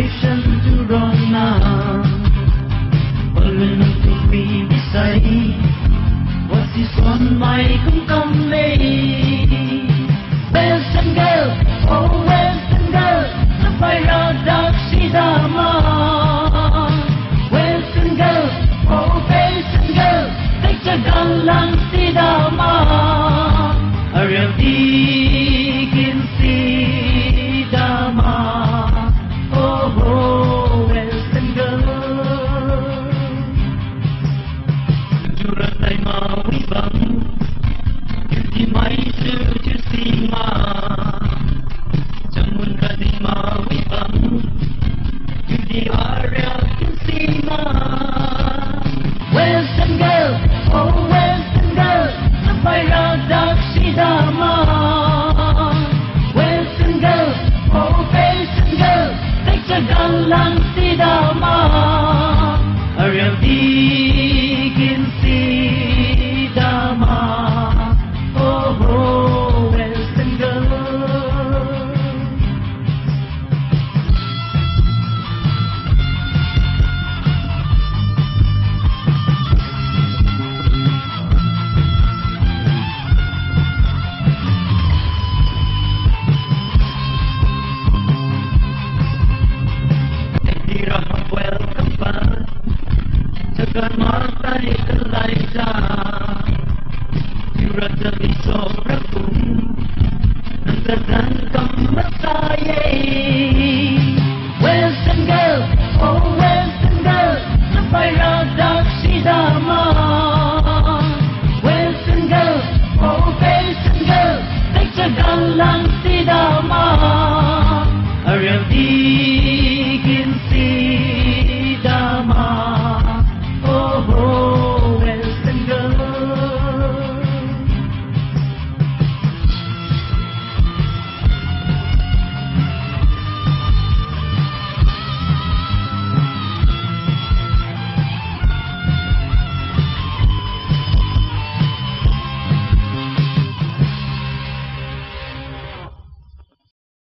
Generation Turona Paglanong tumibisay Wasison may kung kamay Western girl, oh Western girl Sabay radak si dama Western girl, oh Western girl Nagtsagang lang si dama Araw digin si dama Oh, Western girl Jurat ay mawibang Di may sujusima Jamun ka di mawibang Di arya kisima Western girl, oh Western girl Sabay radak si dama Western girl, oh Western girl Nagtsagang lang si dama Araw digin si dama Oh, Western girl Welcome back Jagan matay kalaysa Yurat dali sobra kung Nagdagan kang masayay